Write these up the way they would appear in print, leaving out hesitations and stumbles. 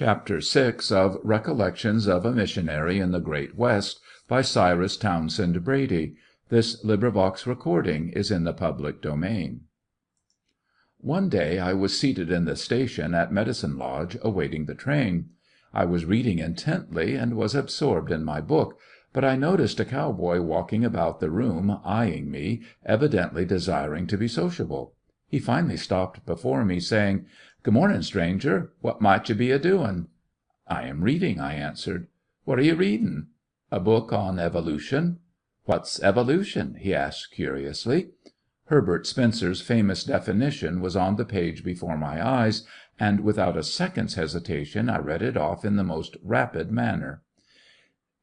CHAPTER VI of Recollections of a Missionary in the Great West by Cyrus Townsend Brady. Recording is in the public domain. One day I was seated in the station at Medicine Lodge awaiting the train. I was reading intently and was absorbed in my book, but I noticed a cowboy walking about the room eyeing me, evidently desiring to be sociable. He finally stopped before me, saying, "Good morning, stranger. What might you be a-doing?" "I am reading," I answered. "What are you reading?" "A book on evolution." "What's evolution?" he asked curiously. Herbert Spencer's famous definition was on the page before my eyes, and without a second's hesitation I read it off in the most rapid manner.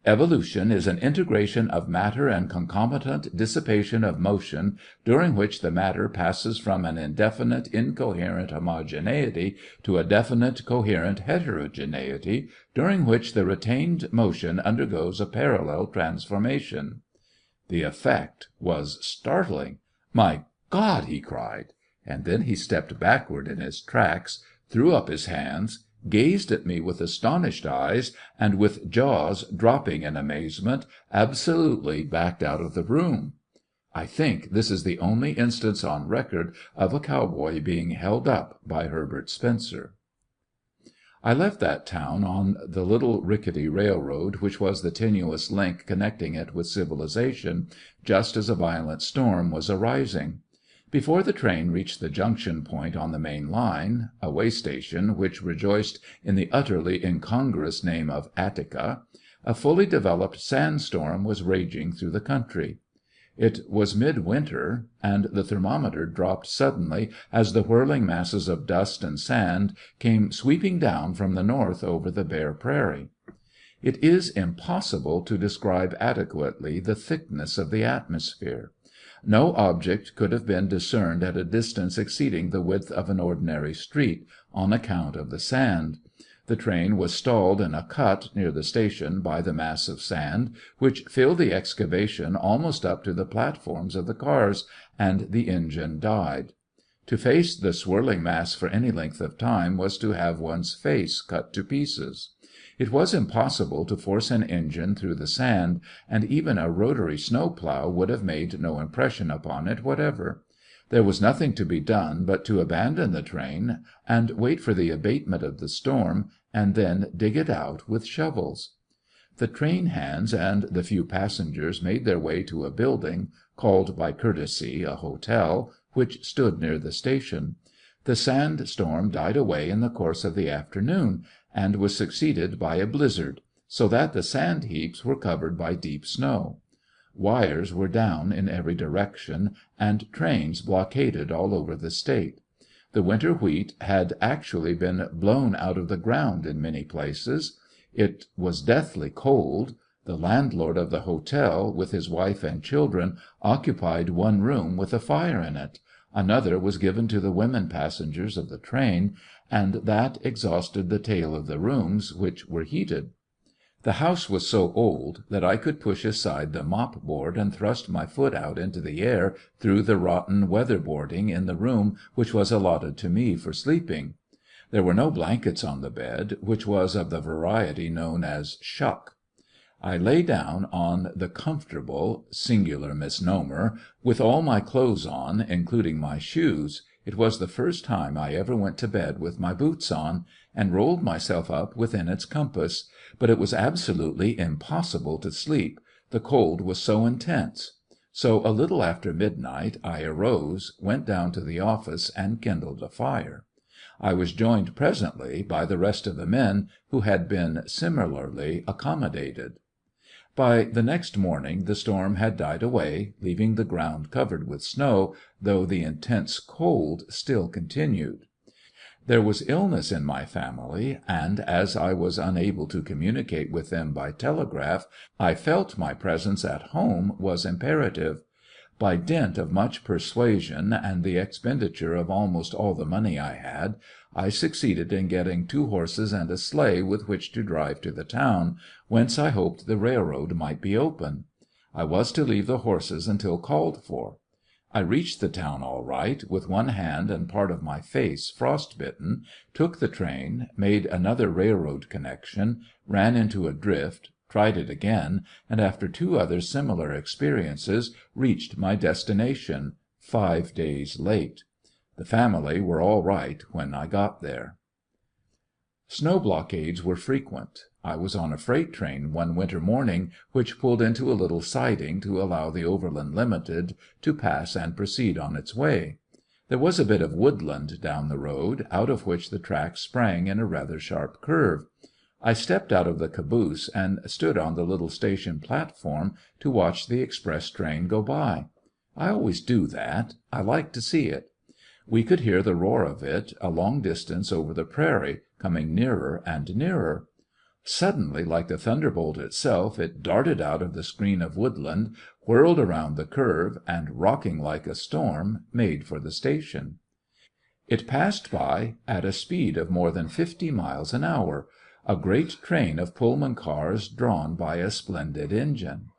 "Evolution is an integration of matter and concomitant dissipation of motion, during which the matter passes from an indefinite, incoherent homogeneity to a definite, coherent heterogeneity, during which the retained motion undergoes a parallel transformation." The effect was startling. "My God!" he cried. And then he stepped backward in his tracks, threw up his hands, gazed at me with astonished eyes, and with jaws dropping in amazement, absolutely backed out of the room. I think this is the only instance on record of a cowboy being held up by Herbert Spencer. I left that town on the little rickety railroad which was the tenuous link connecting it with civilization, just as a violent storm was arising. Before the train reached the junction point on the main line, a way station which rejoiced in the utterly incongruous name of Attica, a fully developed sand storm was raging through the country. It was midwinter, and the thermometer dropped suddenly as the whirling masses of dust and sand came sweeping down from the north over the bare prairie. It is impossible to describe adequately the thickness of the atmosphere. No object could have been discerned at a distance exceeding the width of an ordinary street, on account of the sand. The train was stalled in a cut near the station by the mass of sand, which filled the excavation almost up to the platforms of the cars, and the engine died. To face the swirling mass for any length of time was to have one's face cut to pieces. It was impossible to force an engine through the sand, and even a rotary snow plow would have made no impression upon it whatever. There was nothing to be done but to abandon the train and wait for the abatement of the storm, and then dig it out with shovels. The train hands and the few passengers made their way to a building, called by courtesy a hotel, which stood near the station. The sand storm died away in the course of the afternoon, and was succeeded by a blizzard, so that the sand heaps were covered by deep snow. Wires were down in every direction, and trains blockaded all over the State. The winter wheat had actually been blown out of the ground in many places. It was deathly cold. The landlord of the hotel, with his wife and children, occupied one room with a fire in it. Another was given to the women passengers of the train, and that exhausted the tale of the rooms, which were heated. The house was so old that I could push aside the mop board and thrust my foot out into the air through the rotten weather boarding in the room which was allotted to me for sleeping. There were no blankets on the bed, which was of the variety known as "shuck." I lay down on the comfortable (singular misnomer) with all my clothes on, including my shoes (it was the first time I ever went to bed with my boots on), and rolled myself up within its compass, but it was absolutely impossible to sleep, the cold was so intense. So a little after midnight I arose, went down to the office, and kindled a fire. I was joined presently by the rest of the men, who had been similarly accommodated. By the next morning the storm had died away, leaving the ground covered with snow, though the intense cold still continued. There was illness in my family, and as I was unable to communicate with them by telegraph, I felt my presence at home was imperative. By dint of much persuasion and the expenditure of almost all the money I had, I succeeded in getting 2 horses and a sleigh with which to drive to the town, whence I hoped the railroad might be open. I was to leave the horses until called for. I reached the town all right, with one hand and part of my face frostbitten, took the train, made another railroad connection, ran into a drift, tried it again, and after two other similar experiences reached my destination, 5 days late. The family were all right when I got there. Snow blockades were frequent. I was on a freight train one winter morning which pulled into a little siding to allow the Overland Limited to pass and proceed on its way. There was a bit of woodland down the road, out of which the track sprang in a rather sharp curve. I stepped out of the caboose and stood on the little station platform to watch the express train go by. I always do that. I like to see it. We could hear the roar of it a long distance over the prairie, coming nearer and nearer. Suddenly, like the thunderbolt itself, it darted out of the screen of woodland, whirled around the curve, and, rocking like a storm, made for the station. It passed by at a speed of more than 50 miles an hour, a great train of Pullman cars drawn by a splendid engine.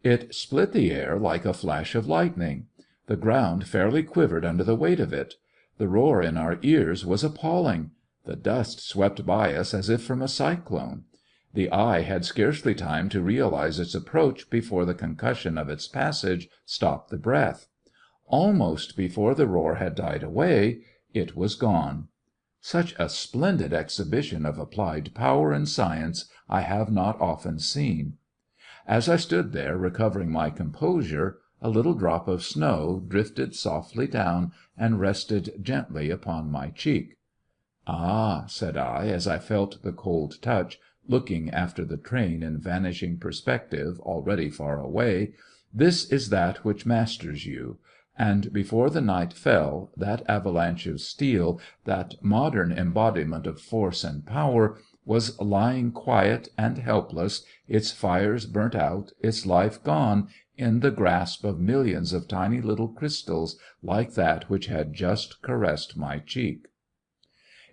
It split the air like a flash of lightning. The ground fairly quivered under the weight of it. The roar in our ears was appalling. The dust swept by us as if from a cyclone. The eye had scarcely time to realize its approach before the concussion of its passage stopped the breath. Almost before the roar had died away, it was gone. Such a splendid exhibition of applied power and science I have not often seen. As I stood there recovering my composure, a little drop of snow drifted softly down and rested gently upon my cheek. "Ah," said I, as I felt the cold touch, looking after the train in vanishing perspective already far away, "this is that which masters you." And before the night fell, that avalanche of steel, that modern embodiment of force and power, was lying quiet and helpless, its fires burnt out, its life gone, in the grasp of millions of tiny little crystals like that which had just caressed my cheek.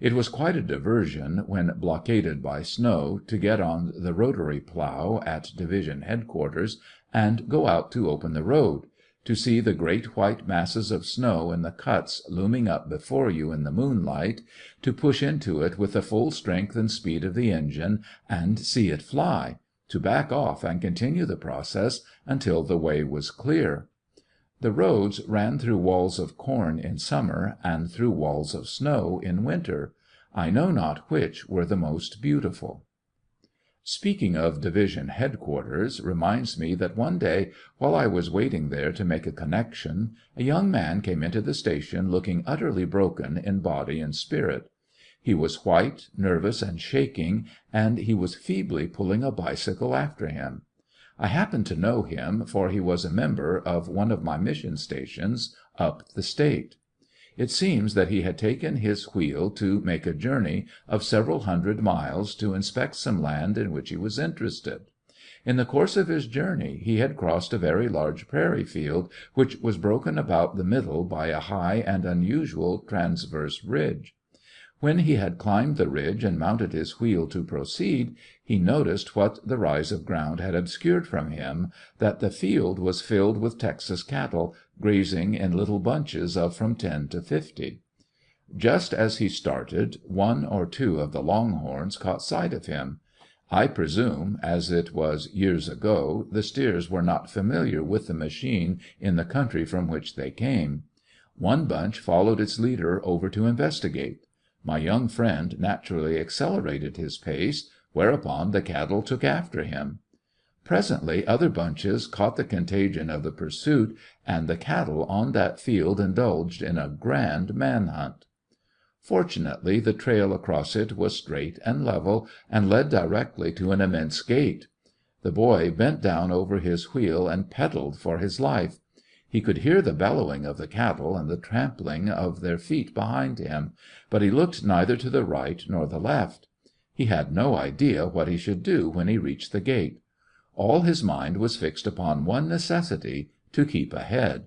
It was quite a diversion, when blockaded by snow, to get on the rotary plow at division headquarters and go out to open the road; to see the great white masses of snow in the cuts looming up before you in the moonlight; to push into it with the full strength and speed of the engine and see it fly; to back off and continue the process until the way was clear. The roads ran through walls of corn in summer and through walls of snow in winter. I know not which were the most beautiful. Speaking of division headquarters reminds me that one day, while I was waiting there to make a connection, a young man came into the station looking utterly broken in body and spirit. He was white, nervous, and shaking, and he was feebly pulling a bicycle after him. I happened to know him, for he was a member of one of my mission stations up the State. It seems that he had taken his wheel to make a journey of several hundred miles to inspect some land in which he was interested. In the course of his journey he had crossed a very large prairie field which was broken about the middle by a high and unusual transverse ridge. When he had climbed the ridge and mounted his wheel to proceed, he noticed what the rise of ground had obscured from him, that the field was filled with Texas cattle, grazing in little bunches of from 10 to 50. Just as he started, one or two of the longhorns caught sight of him. I presume, as it was years ago, the steers were not familiar with the machine in the country from which they came. One bunch followed its leader over to investigate. My young friend naturally accelerated his pace, whereupon the cattle took after him. Presently other bunches caught the contagion of the pursuit, and the cattle on that field indulged in a grand man hunt. Fortunately the trail across it was straight and level, and led directly to an immense gate. The boy bent down over his wheel and pedaled for his life. He could hear the bellowing of the cattle and the trampling of their feet behind him, but he looked neither to the right nor the left. He had no idea what he should do when he reached the gate. All his mind was fixed upon one necessity, to keep ahead.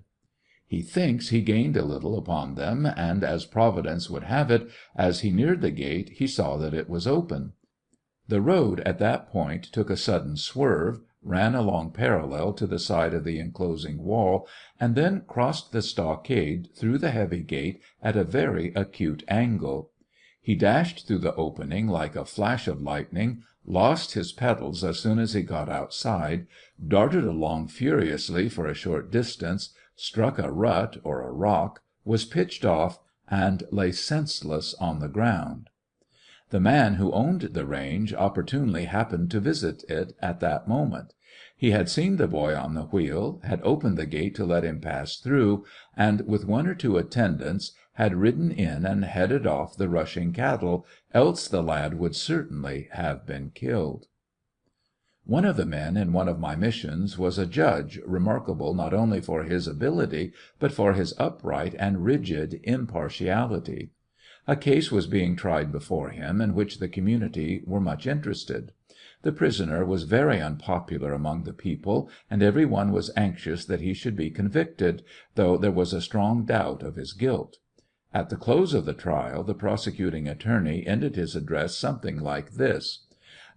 He thinks he gained a little upon them, and, as Providence would have it, as he neared the gate he saw that it was open. The road at that point took a sudden swerve, ran along parallel to the side of the enclosing wall, and then crossed the stockade through the heavy gate at a very acute angle. He dashed through the opening like a flash of lightning, lost his pedals as soon as he got outside, darted along furiously for a short distance, struck a rut or a rock, was pitched off, and lay senseless on the ground. The man who owned the range opportunely happened to visit it at that moment. He had seen the boy on the wheel, had opened the gate to let him pass through, and with one or two attendants had ridden in and headed off the rushing cattle, else the lad would certainly have been killed. One of the men in one of my missions was a judge remarkable not only for his ability, but for his upright and rigid impartiality. A case was being tried before him in which the community were much interested. The prisoner was very unpopular among the people, and every one was anxious that he should be convicted, though there was a strong doubt of his guilt. At the close of the trial the prosecuting attorney ended his address something like this: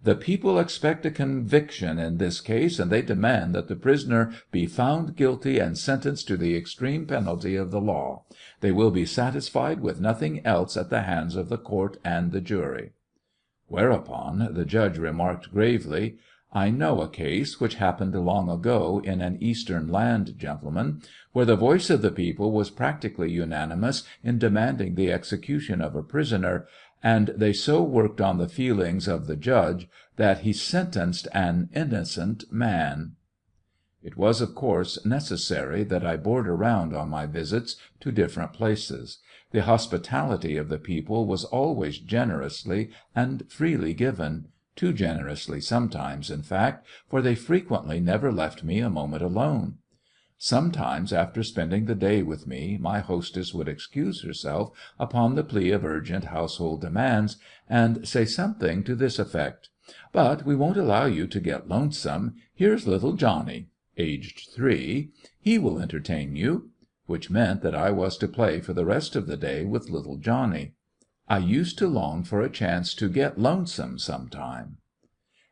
"The people expect a conviction in this case, and they demand that the prisoner be found guilty and sentenced to the extreme penalty of the law. They will be satisfied with nothing else at the hands of the court and the jury." Whereupon the judge remarked gravely: "I know a case which happened long ago in an Eastern land, gentlemen, where the voice of the people was practically unanimous in demanding the execution of a prisoner, and they so worked on the feelings of the judge that he sentenced an innocent man." It was, of course, necessary that I board around on my visits to different places. The hospitality of the people was always generously and freely given, too generously sometimes, in fact, for they frequently never left me a moment alone. Sometimes, after spending the day with me, my hostess would excuse herself upon the plea of urgent household demands, and say something to this effect: "But we won't allow you to get lonesome. Here's little Johnny, aged 3. He will entertain you," which meant that I was to play for the rest of the day with little Johnny. I used to long for a chance to get lonesome sometime.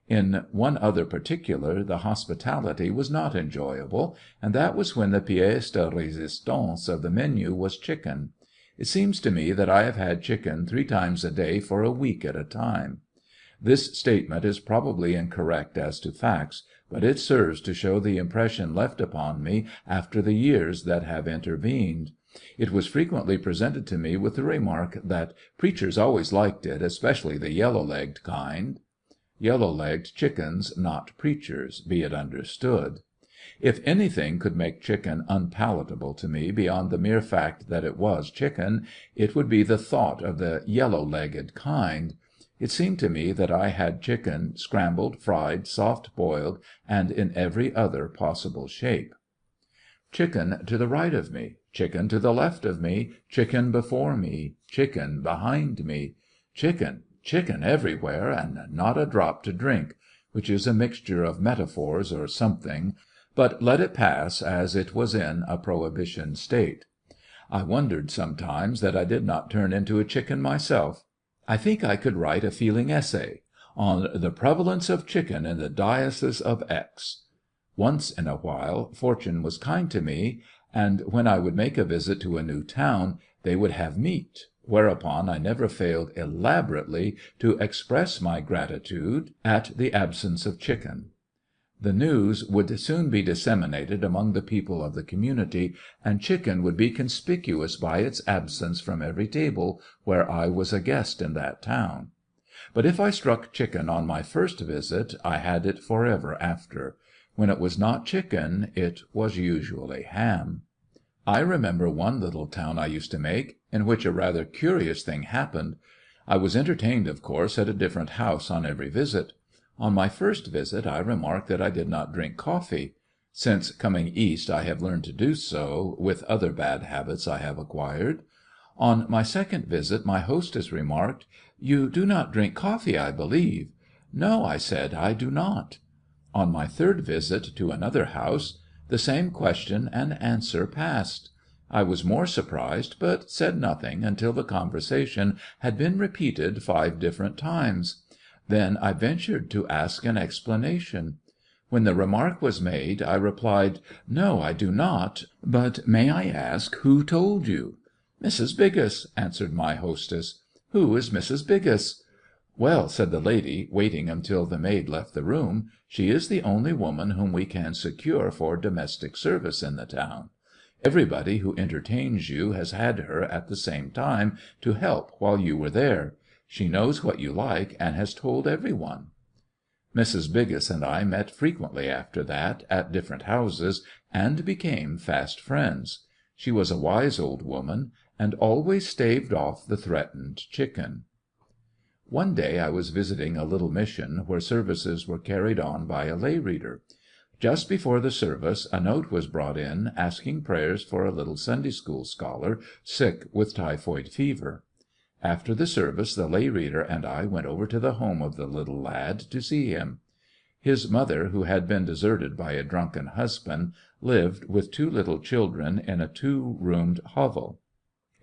In one other particular the hospitality was not enjoyable, and that was when the pièce de résistance of the menu was chicken. It seems to me that I have had chicken 3 times a day for a week at a time. This statement is probably incorrect as to facts, but it serves to show the impression left upon me after the years that have intervened. It was frequently presented to me with the remark that preachers always liked it, especially the yellow-legged kind. Yellow-legged chickens, not preachers, be it understood. If anything could make chicken unpalatable to me beyond the mere fact that it was chicken, it would be the thought of the yellow-legged kind. It seemed to me that I had chicken scrambled, fried, soft boiled, and in every other possible shape. Chicken to the right of me, chicken to the left of me, chicken before me, chicken behind me, chicken everywhere, and not a drop to drink, which is a mixture of metaphors or something, but let it pass, as it was in a prohibition state. I wondered sometimes that I did not turn into a chicken myself. I think I could write a feeling essay on the prevalence of chicken in the diocese of X. Once in a while fortune was kind to me, and when I would make a visit to a new town they would have meat, whereupon I never failed elaborately to express my gratitude at the absence of chicken. The news would soon be disseminated among the people of the community, and chicken would be conspicuous by its absence from every table where I was a guest in that town. But if I struck chicken on my first visit, I had it forever after. When it was not chicken, it was usually ham. I remember one little town I used to make, in which a rather curious thing happened. I was entertained, of course, at a different house on every visit. On my first visit I remarked that I did not drink coffee. Since coming East I have learned to do so, with other bad habits I have acquired. On my second visit my hostess remarked, "You do not drink coffee, I believe." "No," I said, "I do not." On my third visit to another house the same question and answer passed. I was more surprised, but said nothing until the conversation had been repeated 5 different times. Then I ventured to ask an explanation. When the remark was made, I replied, "No, I do not, but may I ask who told you?" "Mrs. Biggus," answered my hostess. "Who is Mrs. Biggus?" "Well," said the lady, waiting until the maid left the room, "she is the only woman whom we can secure for domestic service in the town. Everybody who entertains you has had her at the same time to help while you were there. She knows what you like and has told every one." Mrs. Biggus and I met frequently after that, at different houses, and became fast friends. She was a wise old woman, and always staved off the threatened chicken. One day I was visiting a little mission where services were carried on by a lay reader. Just before the service a note was brought in asking prayers for a little Sunday school scholar sick with typhoid fever. After the service the lay reader and I went over to the home of the little lad to see him. His mother, who had been deserted by a drunken husband, lived with 2 little children in a 2-roomed hovel.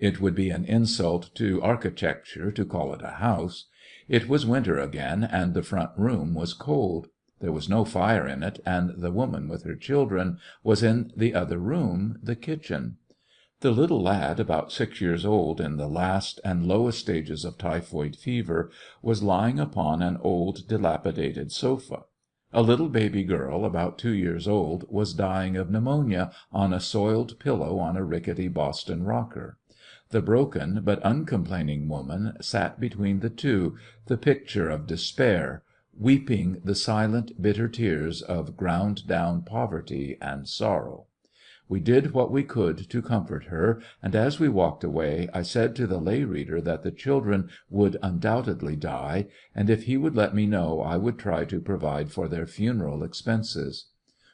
It would be an insult to architecture to call it a house. It was winter again, and the front room was cold. There was no fire in it, and the woman with her children was in the other room, the kitchen. The little lad, about 6 years old, in the last and lowest stages of typhoid fever, was lying upon an old, dilapidated sofa. A little baby girl, about 2 years old, was dying of pneumonia on a soiled pillow on a rickety Boston rocker. The broken but uncomplaining woman sat between the two, the picture of despair, weeping the silent, bitter tears of ground-down poverty and sorrow. We did what we could to comfort her, and as we walked away I said to the lay reader that the children would undoubtedly die, and if he would let me know I would try to provide for their funeral expenses.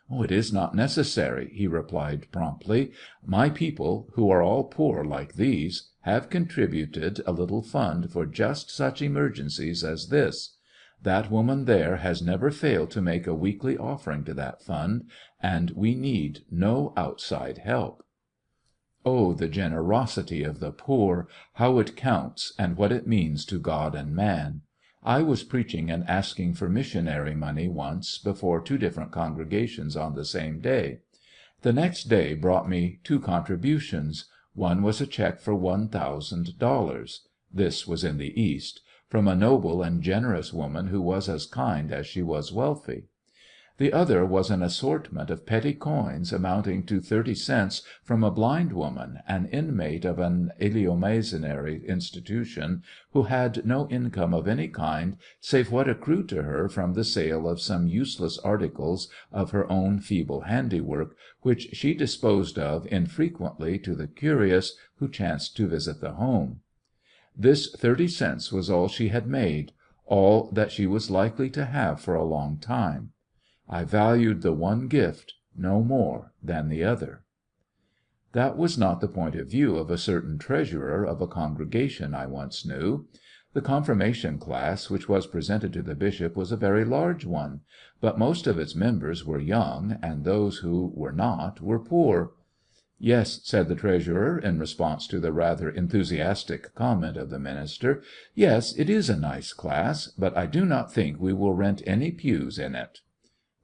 "It is not necessary," he replied promptly. "My people, who are all poor like these, have contributed a little fund for just such emergencies as this. That woman there has never failed to make a weekly offering to that fund, and we need no outside help." Oh, the generosity of the poor! How it counts, and what it means to God and man! I was preaching and asking for missionary money once before 2 different congregations on the same day. The next day brought me 2 contributions. One was a check for $1,000. This was in the East, from a noble and generous woman who was as kind as she was wealthy. The other was an assortment of petty coins amounting to 30 cents from a blind woman, an inmate of an eleemosynary institution, who had no income of any kind save what accrued to her from the sale of some useless articles of her own feeble handiwork, which she disposed of infrequently to the curious who chanced to visit the home. This 30 cents was all she had made, all that she was likely to have for a long time. I valued the one gift no more than the other. That was not the point of view of a certain treasurer of a congregation I once knew. The confirmation class which was presented to the bishop was a very large one, but most of its members were young, and those who were not were poor. "Yes," said the treasurer, in response to the rather enthusiastic comment of the minister, "yes, it is a nice class, but I do not think we will rent any pews in it."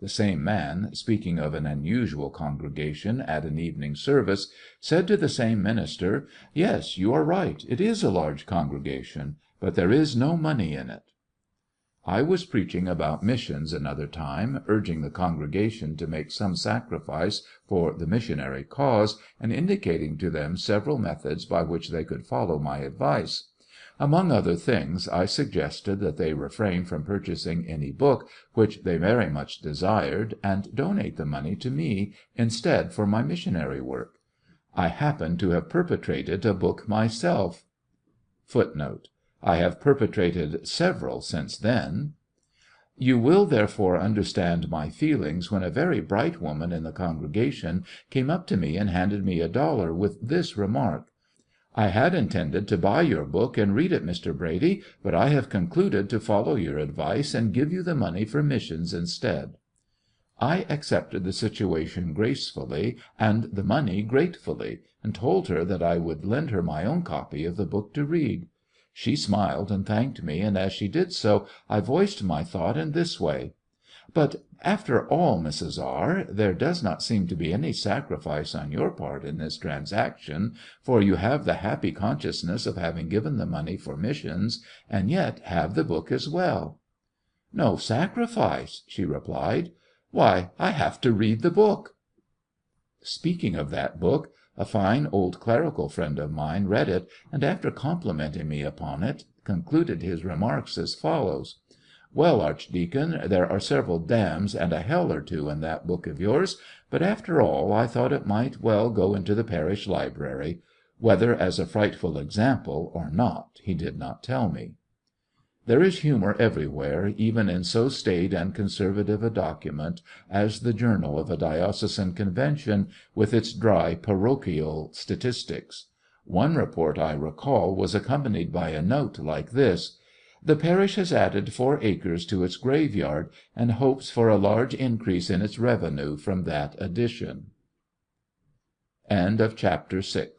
The same man, speaking of an unusual congregation at an evening service, said to the same minister, "Yes, you are right, it is a large congregation, but there is no money in it." I was preaching about missions another time, urging the congregation to make some sacrifice for the missionary cause, and indicating to them several methods by which they could follow my advice. Among other things, I suggested that they refrain from purchasing any book which they very much desired, and donate the money to me instead for my missionary work. I happen to have perpetrated a book myself. I have perpetrated several since then. You will therefore understand my feelings when a very bright woman in the congregation came up to me and handed me $1 with this remark: "I had intended to buy your book and read it, Mr. Brady, but I have concluded to follow your advice and give you the money for missions instead." I accepted the situation gracefully and the money gratefully, and told her that I would lend her my own copy of the book to read. She smiled and thanked me, and as she did so I voiced my thought in this way: But, after all, Mrs. R., there does not seem to be any sacrifice on your part in this transaction, for you have the happy consciousness of having given the money for missions, and yet have the book as well." "No sacrifice," she replied. "Why, I have to read the book." Speaking of that book, a fine old clerical friend of mine read it, and after complimenting me upon it, concluded his remarks as follows: "Well, Archdeacon, there are several damns and a hell or two in that book of yours, but after all I thought it might well go into the parish library. Whether as a frightful example or not he did not tell me." There is humor everywhere, even in so staid and conservative a document as the journal of a diocesan convention, with its dry parochial statistics. One report I recall was accompanied by a note like this: "The parish has added 4 acres to its graveyard, and hopes for a large increase in its revenue from that addition." CHAPTER VII.